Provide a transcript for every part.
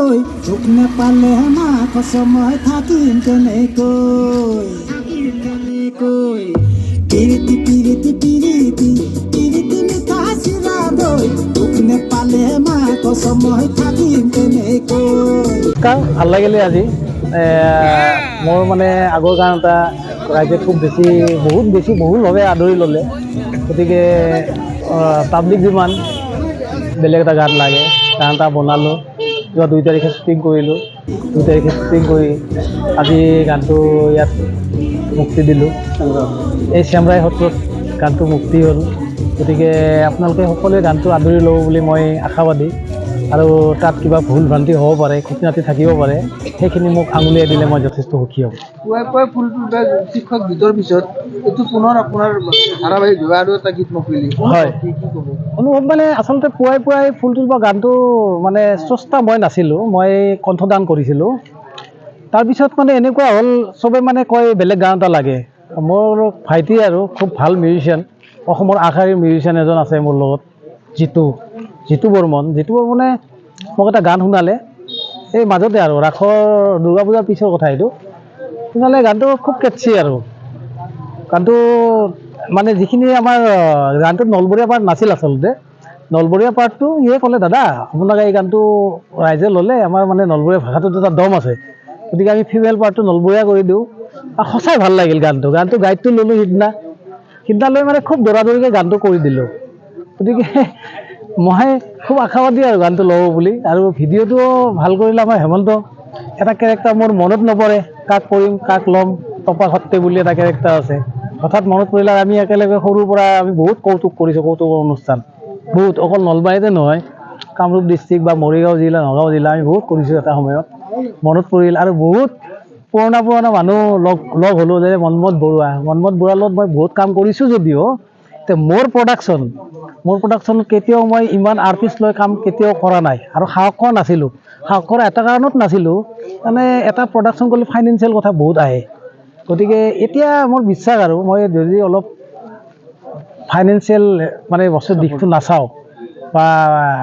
চোখ নেপালে মাক সময় থাকিম কেনেকৈ পিৰিতি পিৰিতি পিৰিতি পিৰিতি মিঠা চিৰা দৈ চোখ নেপালে মাক সময় থাকিম কেনেকৈ। ভাল লাগিলে আজি মোৰ মানে আগৰ গান এটা ৰাইজে খুব বেছি বহুলভাৱে আদৰি ল'লে। গতিকে পাব্লিক যিমান বেলেগ এটা গান লাগে গান এটা বনালোঁ। 2 তাৰিখে শ্বুটিং কৰিলোঁ। 2 তাৰিখে শ্বুটিং কৰি আজি গানটো ইয়াত মুক্তি দিলোঁ। এই চেমৰাই সত্ৰত গানটো মুক্তি হ'ল। গতিকে আপোনালোকে সকলোৱে গানটো আদৰি ল'ব বুলি মই আশাবাদী। আৰু তাত কিবা ভুল ভ্ৰান্তি হ'ব পাৰে, খুঁটিনাটি থাকিব পাৰে, সেইখিনি মোক আঙুলিয়াই দিলে মই যথেষ্ট সুখী হ'ম। পুৱাই ফুলটো শিক্ষক গীতৰ পিছত এইটো পুনৰ আপোনাৰ ধাৰাবাহিক আৰু এটা গীত মুকলি হয়। অনুভৱ মানে আচলতে পুৱাই ফুলটো বা গানটো মানে স্ৰষ্টা মই নাছিলোঁ, মই কণ্ঠদান কৰিছিলোঁ। তাৰপিছত মানে এনেকুৱা হ'ল চবে মানে কয় বেলেগ গান এটা লাগে। মোৰ ভাইটি আৰু খুব ভাল মিউজিচিয়ান, অসমৰ আগশাৰীৰ মিউজিচিয়ান এজন আছে মোৰ লগত, জিতু বৰ্মনে মোক এটা গান শুনালে। এই মাজতে আৰু ৰাসৰ দুৰ্গা পূজাৰ পিছৰ কথা এইটো শুনালে। গানটো খুব কেটচি আৰু গানটো মানে যিখিনি আমাৰ গানটোত নলবৰীয়া পাৰ্ট নাছিল আচলতে। নলবৰীয়া পাৰ্টটো ইয়ে ক'লে দাদা আপোনাক এই গানটো ৰাইজে ল'লে, আমাৰ মানে নলবৰীয়া ভাষাটোত এটা দম আছে, গতিকে আমি ফিমেল পাৰ্টটো নলবৰীয়া কৰি দিওঁ। আৰু সঁচাই ভাল লাগিল গানটো গাইডটো ল'লোঁ সিদিনা লৈ মানে খুব দৌৰাদৌৰিকৈ গানটো কৰি দিলোঁ। গতিকে মই খুব আশাবাদী আৰু গানটো ল'ব বুলি। আৰু ভিডিঅ'টো ভাল কৰিলে আমাৰ হেমন্ত, এটা কেৰেক্টাৰ মোৰ মনত নপৰে, কাক কৰিম কাক ল'ম, টপা সত্তে বুলি এটা কেৰেক্টাৰ আছে, হঠাৎ মনত পৰিলে। আমি একেলগে সৰুৰ পৰা আমি বহুত কৌতুক কৰিছোঁ, কৌতুকৰ অনুষ্ঠান বহুত, অকল নলবাৰীতে নহয়, কামৰূপ ডিষ্ট্ৰিক্ট বা মৰিগাঁও জিলা, নগাঁও জিলা আমি বহুত কৰিছোঁ। এটা সময়ত মনত পৰিল আৰু বহুত পুৰণা মানুহ লগ হ'লোঁ, যে মনমত বৰুৱাৰ লগত মই বহুত কাম কৰিছোঁ যদিও মোৰ প্ৰডাকশ্যনত কেতিয়াও মই ইমান আৰ্টিষ্ট লৈ কাম কেতিয়াও কৰা নাই। আৰু সাহস কৰা নাছিলোঁ। সাহস কৰা এটা কাৰণত নাছিলোঁ, মানে এটা প্ৰডাকশ্যন কৰিলে ফাইনেন্সিয়েল কথা বহুত আহে। গতিকে এতিয়া মোৰ বিশ্বাস আৰু মই যদি অলপ ফাইনেন্সিয়েল মানে বস্তুৰ দিশটো নাচাওঁ বা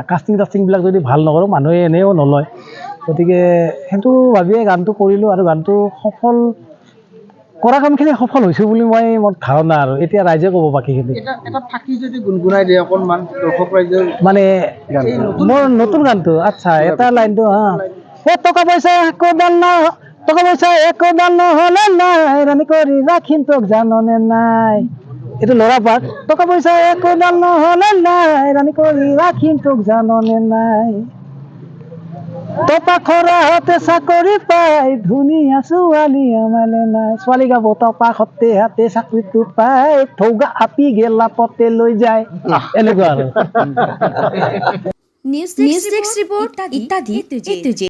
কাষ্টিংবিলাক যদি ভাল নকৰোঁ, মানুহে এনেও নলয়। গতিকে সেইটো ভাবিয়ে গানটো কৰিলোঁ আৰু গানটো কৰা কামখিনি সফল হৈছোঁ বুলি মোৰ ধাৰণা। আৰু এতিয়া ৰাইজে ক'ব বাকীখিনি। এটা ফাঁকি যদি গুণগুণাই দিয়ে অকণমান দৰ্শক ৰাইজে মানে মোৰ নতুন গানটো আচ্ছা এটা লাইনটো টকা পইচা একো দাল নহ'লে নাই, ৰাণী কৰি ৰাখিম তোক জাননে নাই। এইটো ল'ৰা পাৰ্ট। টকা পইচা একো দাল নহ'লে নাই, ৰাণী কৰি ৰাখিম তোক জাননে নাই। টপা খৰাহতে চাকৰি পাই, ধুনীয়া ছোৱালী আমালে নাই। ছোৱালী গাব টপা সত্তে হাতে চাকৰিটো পাই, থৌগা আপি গেলা পতে লৈ যায়, এনেকুৱা আৰু। নিউজ ডেস্ক ৰিপোৰ্ট ইত্যাদি।